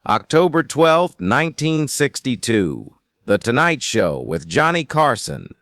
October 12, 1962. The Tonight Show with Johnny Carson.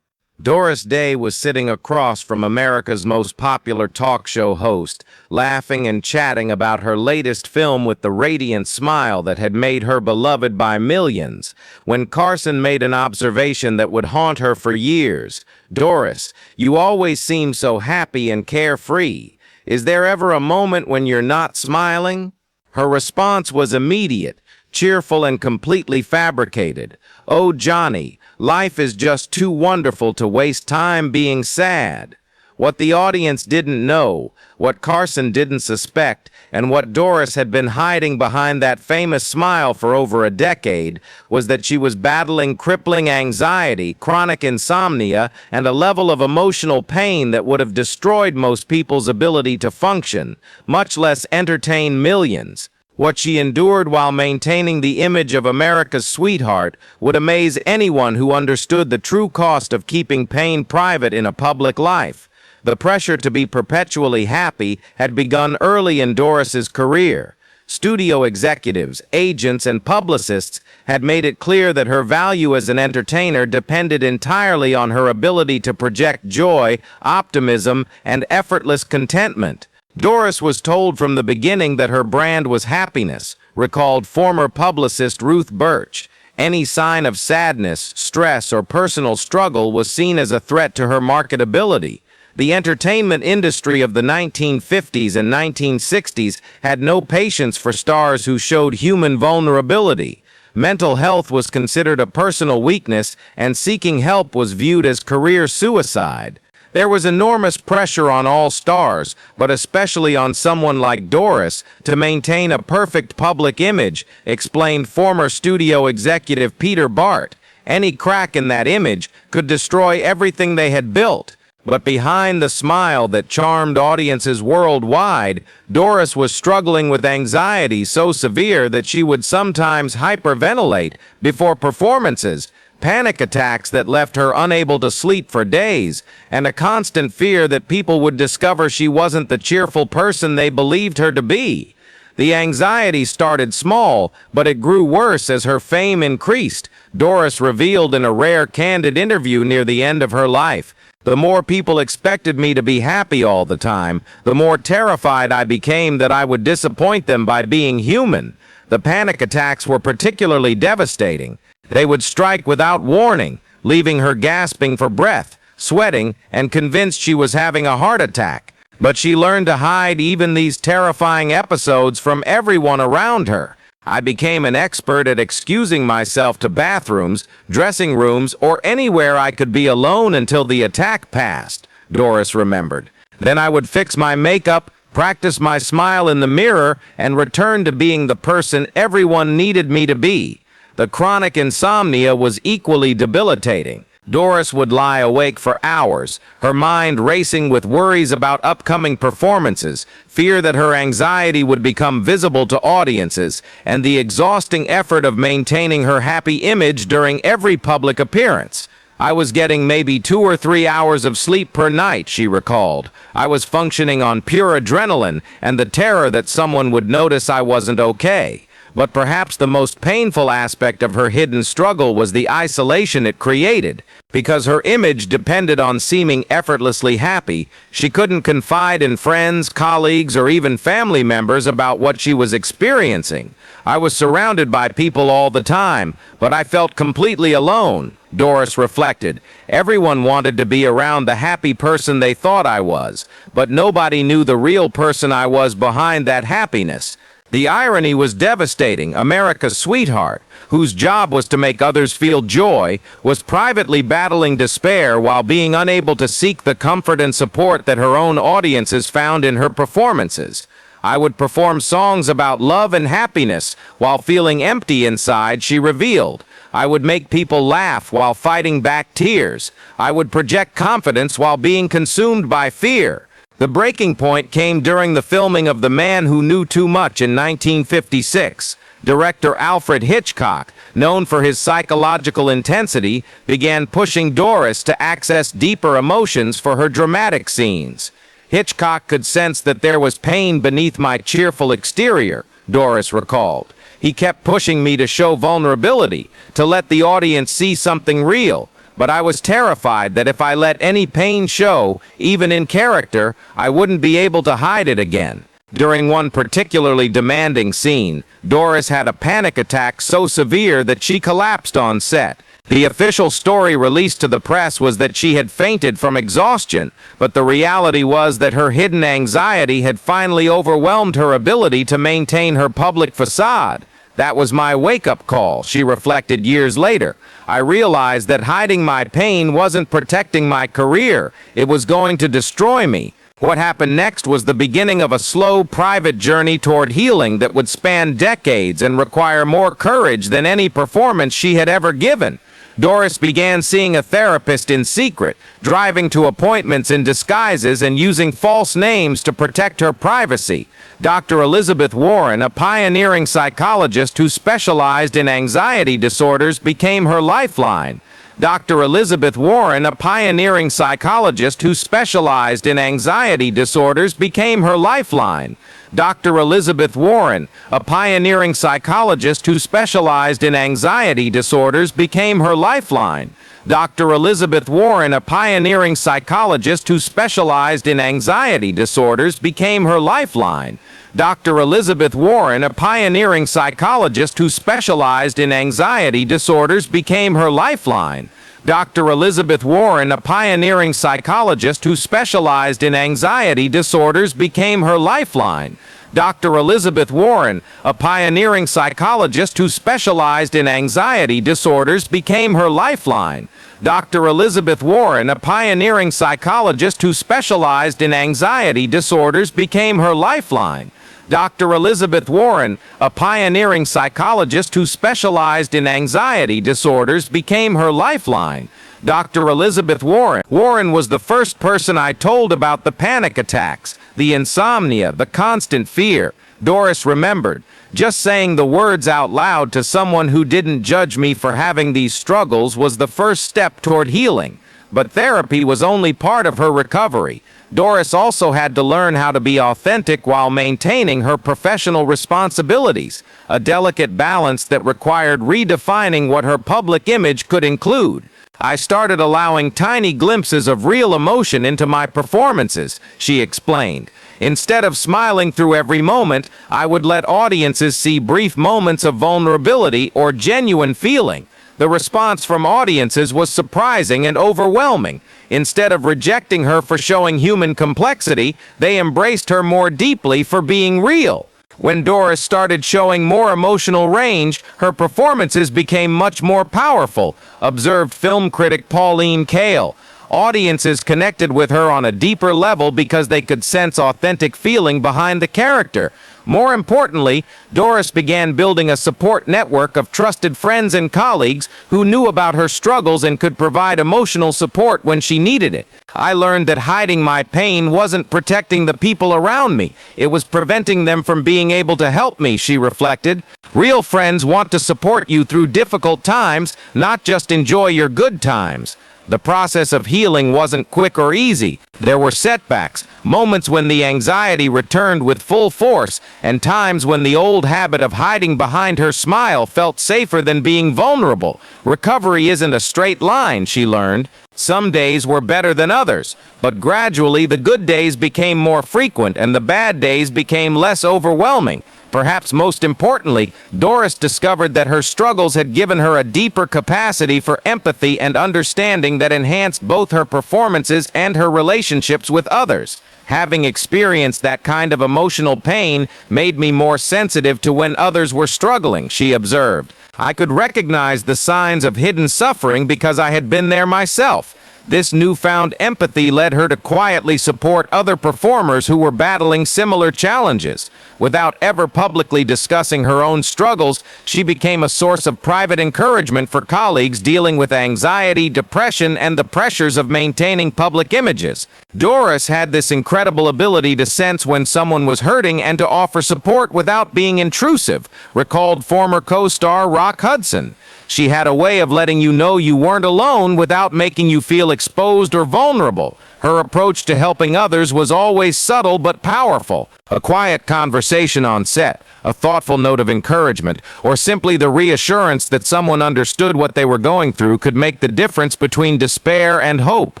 Doris Day was sitting across from America's most popular talk show host, laughing and chatting about her latest film with the radiant smile that had made her beloved by millions, when Carson made an observation that would haunt her for years. "Doris, you always seem so happy and carefree. Is there ever a moment when you're not smiling?" Her response was immediate, cheerful and completely fabricated. "Oh, Johnny, life is just too wonderful to waste time being sad." What the audience didn't know, what Carson didn't suspect, and what Doris had been hiding behind that famous smile for over a decade, was that she was battling crippling anxiety, chronic insomnia, and a level of emotional pain that would have destroyed most people's ability to function, much less entertain millions. What she endured while maintaining the image of America's sweetheart would amaze anyone who understood the true cost of keeping pain private in a public life. The pressure to be perpetually happy had begun early in Doris's career. Studio executives, agents, and publicists had made it clear that her value as an entertainer depended entirely on her ability to project joy, optimism, and effortless contentment. Doris was told from the beginning that her brand was happiness, recalled former publicist Ruth Birch. Any sign of sadness, stress, or personal struggle was seen as a threat to her marketability. The entertainment industry of the 1950s and 1960s had no patience for stars who showed human vulnerability. Mental health was considered a personal weakness, and seeking help was viewed as career suicide. There was enormous pressure on all stars, but especially on someone like Doris, to maintain a perfect public image, explained former studio executive Peter Bart. Any crack in that image could destroy everything they had built. But behind the smile that charmed audiences worldwide, Doris was struggling with anxiety so severe that she would sometimes hyperventilate before performances, panic attacks that left her unable to sleep for days, and a constant fear that people would discover she wasn't the cheerful person they believed her to be. The anxiety started small, but it grew worse as her fame increased. Doris revealed in a rare candid interview near the end of her life, "The more people expected me to be happy all the time, the more terrified I became that I would disappoint them by being human." The panic attacks were particularly devastating. They would strike without warning, leaving her gasping for breath, sweating, and convinced she was having a heart attack. But she learned to hide even these terrifying episodes from everyone around her. "I became an expert at excusing myself to bathrooms, dressing rooms, or anywhere I could be alone until the attack passed," Doris remembered. "Then I would fix my makeup, practice my smile in the mirror, and return to being the person everyone needed me to be." The chronic insomnia was equally debilitating. Doris would lie awake for hours, her mind racing with worries about upcoming performances, fear that her anxiety would become visible to audiences, and the exhausting effort of maintaining her happy image during every public appearance. "I was getting maybe 2 or 3 hours of sleep per night," she recalled. "I was functioning on pure adrenaline and the terror that someone would notice I wasn't okay." But perhaps the most painful aspect of her hidden struggle was the isolation it created. Because her image depended on seeming effortlessly happy, she couldn't confide in friends, colleagues, or even family members about what she was experiencing. "I was surrounded by people all the time, but I felt completely alone," Doris reflected. "Everyone wanted to be around the happy person they thought I was, but nobody knew the real person I was behind that happiness." The irony was devastating. America's sweetheart, whose job was to make others feel joy, was privately battling despair while being unable to seek the comfort and support that her own audiences found in her performances. "I would perform songs about love and happiness while feeling empty inside," she revealed. "I would make people laugh while fighting back tears. I would project confidence while being consumed by fear." The breaking point came during the filming of The Man Who Knew Too Much in 1956. Director Alfred Hitchcock, known for his psychological intensity, began pushing Doris to access deeper emotions for her dramatic scenes. "Hitchcock could sense that there was pain beneath my cheerful exterior," Doris recalled. He kept pushing me to show vulnerability, to let the audience see something real. But I was terrified that if I let any pain show, even in character, I wouldn't be able to hide it again. During one particularly demanding scene, Doris had a panic attack so severe that she collapsed on set. The official story released to the press was that she had fainted from exhaustion, but the reality was that her hidden anxiety had finally overwhelmed her ability to maintain her public facade. That was my wake-up call, she reflected years later. I realized that hiding my pain wasn't protecting my career. It was going to destroy me. What happened next was the beginning of a slow, private journey toward healing that would span decades and require more courage than any performance she had ever given. Doris began seeing a therapist in secret, driving to appointments in disguises and using false names to protect her privacy. Dr. Elizabeth Warren, a pioneering psychologist who specialized in anxiety disorders, became her lifeline. Dr. Elizabeth Warren, a pioneering psychologist who specialized in anxiety disorders, became her lifeline. Dr. Elizabeth Warren, a pioneering psychologist who specialized in anxiety disorders, became her lifeline. Dr. Elizabeth Warren, a pioneering psychologist who specialized in anxiety disorders, became her lifeline. Dr. Elizabeth Warren, a pioneering psychologist who specialized in anxiety disorders, became her lifeline. Dr. Elizabeth Warren, a pioneering psychologist who specialized in anxiety disorders, became her lifeline. Dr. Elizabeth Warren, a pioneering psychologist who specialized in anxiety disorders, became her lifeline. Dr. Elizabeth Warren, a pioneering psychologist who specialized in anxiety disorders, became her lifeline. Dr. Elizabeth Warren, a pioneering psychologist who specialized in anxiety disorders, became her lifeline. Dr. Elizabeth Warren. Warren was the first person I told about the panic attacks, the insomnia, the constant fear. Doris remembered. Just saying the words out loud to someone who didn't judge me for having these struggles was the first step toward healing. But therapy was only part of her recovery. Doris also had to learn how to be authentic while maintaining her professional responsibilities, a delicate balance that required redefining what her public image could include. I started allowing tiny glimpses of real emotion into my performances, she explained. Instead of smiling through every moment, I would let audiences see brief moments of vulnerability or genuine feeling. The response from audiences was surprising and overwhelming. Instead of rejecting her for showing human complexity, they embraced her more deeply for being real. When Doris started showing more emotional range, her performances became much more powerful, observed film critic Pauline Kael. Audiences connected with her on a deeper level because they could sense authentic feeling behind the character. More importantly, Doris began building a support network of trusted friends and colleagues who knew about her struggles and could provide emotional support when she needed it. I learned that hiding my pain wasn't protecting the people around me. It was preventing them from being able to help me, she reflected. Real friends want to support you through difficult times, not just enjoy your good times. The process of healing wasn't quick or easy. There were setbacks, moments when the anxiety returned with full force, and times when the old habit of hiding behind her smile felt safer than being vulnerable. Recovery isn't a straight line, she learned. Some days were better than others, but gradually the good days became more frequent and the bad days became less overwhelming. Perhaps most importantly, Doris discovered that her struggles had given her a deeper capacity for empathy and understanding that enhanced both her performances and her relationships with others. Having experienced that kind of emotional pain made me more sensitive to when others were struggling, she observed. I could recognize the signs of hidden suffering because I had been there myself. This newfound empathy led her to quietly support other performers who were battling similar challenges. Without ever publicly discussing her own struggles, she became a source of private encouragement for colleagues dealing with anxiety, depression, and the pressures of maintaining public images. Doris had this incredible ability to sense when someone was hurting and to offer support without being intrusive, recalled former co-star Rock Hudson. She had a way of letting you know you weren't alone without making you feel exposed or vulnerable. Her approach to helping others was always subtle but powerful. A quiet conversation on set, a thoughtful note of encouragement, or simply the reassurance that someone understood what they were going through could make the difference between despair and hope.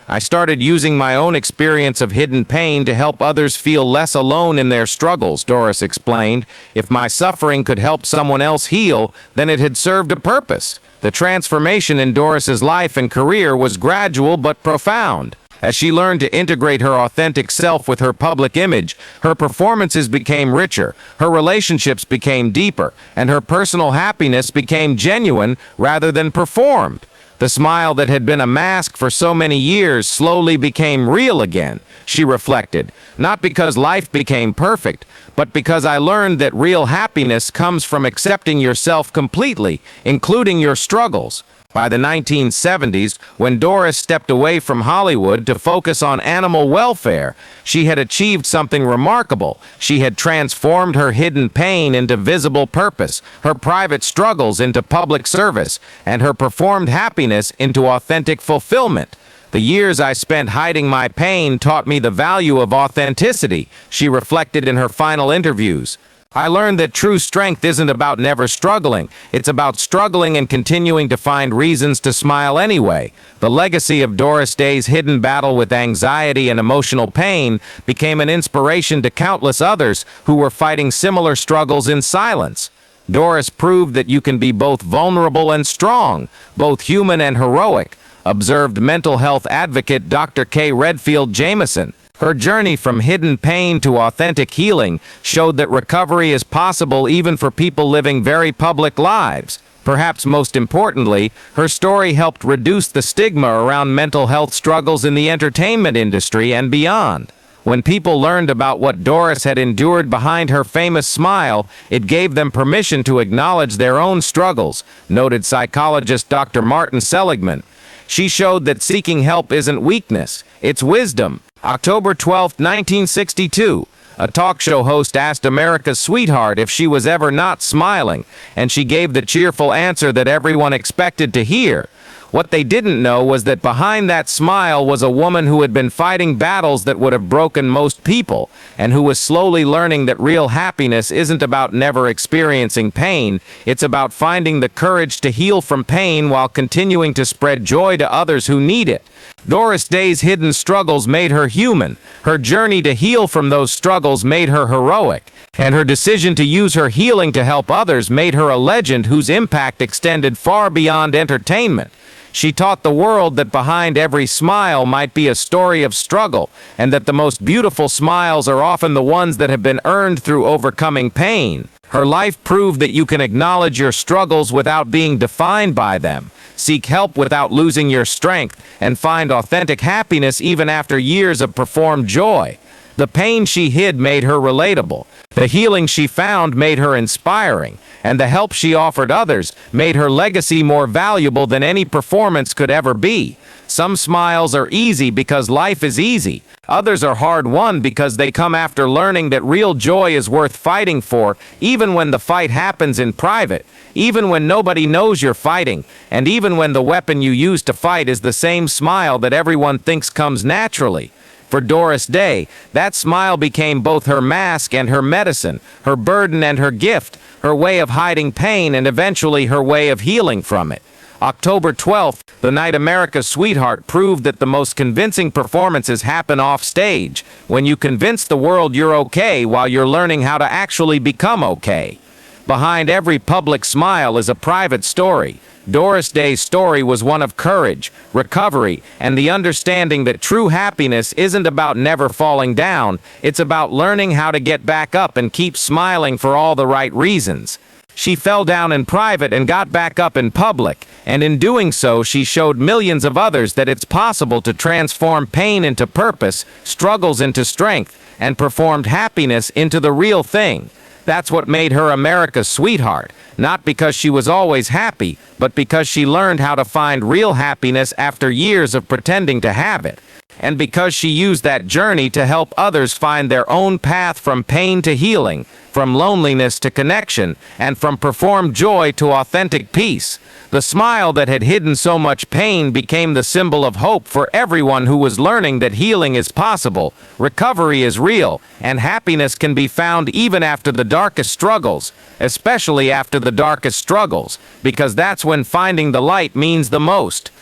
I started using my own experience of hidden pain to help others feel less alone in their struggles, Doris explained. If my suffering could help someone else heal, then it had served a purpose. The transformation in Doris's life and career was gradual but profound. As she learned to integrate her authentic self with her public image, her performances became richer, her relationships became deeper, and her personal happiness became genuine rather than performed. The smile that had been a mask for so many years slowly became real again, she reflected, not because life became perfect, but because I learned that real happiness comes from accepting yourself completely, including your struggles. By the 1970s, when Doris stepped away from Hollywood to focus on animal welfare, she had achieved something remarkable. She had transformed her hidden pain into visible purpose, her private struggles into public service, and her performed happiness into authentic fulfillment. The years I spent hiding my pain taught me the value of authenticity, she reflected in her final interviews. I learned that true strength isn't about never struggling. It's about struggling and continuing to find reasons to smile anyway. The legacy of Doris Day's hidden battle with anxiety and emotional pain became an inspiration to countless others who were fighting similar struggles in silence. Doris proved that you can be both vulnerable and strong, both human and heroic, observed mental health advocate Dr. K. Redfield Jamison. Her journey from hidden pain to authentic healing showed that recovery is possible even for people living very public lives. Perhaps most importantly, her story helped reduce the stigma around mental health struggles in the entertainment industry and beyond. When people learned about what Doris had endured behind her famous smile, it gave them permission to acknowledge their own struggles, noted psychologist Dr. Martin Seligman. She showed that seeking help isn't weakness, it's wisdom. October 12, 1962, a talk show host asked America's sweetheart if she was ever not smiling, and she gave the cheerful answer that everyone expected to hear. What they didn't know was that behind that smile was a woman who had been fighting battles that would have broken most people, and who was slowly learning that real happiness isn't about never experiencing pain, it's about finding the courage to heal from pain while continuing to spread joy to others who need it. Doris Day's hidden struggles made her human, her journey to heal from those struggles made her heroic, and her decision to use her healing to help others made her a legend whose impact extended far beyond entertainment. She taught the world that behind every smile might be a story of struggle, and that the most beautiful smiles are often the ones that have been earned through overcoming pain. Her life proved that you can acknowledge your struggles without being defined by them, seek help without losing your strength, and find authentic happiness even after years of performed joy. The pain she hid made her relatable. The healing she found made her inspiring, and the help she offered others made her legacy more valuable than any performance could ever be. Some smiles are easy because life is easy. Others are hard-won because they come after learning that real joy is worth fighting for, even when the fight happens in private, even when nobody knows you're fighting, and even when the weapon you use to fight is the same smile that everyone thinks comes naturally. For Doris Day, that smile became both her mask and her medicine, her burden and her gift, her way of hiding pain and eventually her way of healing from it. October 12th, the night America's sweetheart proved that the most convincing performances happen off stage, when you convince the world you're okay while you're learning how to actually become okay. Behind every public smile is a private story. Doris Day's story was one of courage, recovery, and the understanding that true happiness isn't about never falling down, it's about learning how to get back up and keep smiling for all the right reasons. She fell down in private and got back up in public, and in doing so she showed millions of others that it's possible to transform pain into purpose, struggles into strength, and performed happiness into the real thing. That's what made her America's sweetheart, not because she was always happy, but because she learned how to find real happiness after years of pretending to have it. and because she used that journey to help others find their own path from pain to healing, from loneliness to connection, and from performed joy to authentic peace. The smile that had hidden so much pain became the symbol of hope for everyone who was learning that healing is possible, recovery is real, and happiness can be found even after the darkest struggles, especially after the darkest struggles, because that's when finding the light means the most.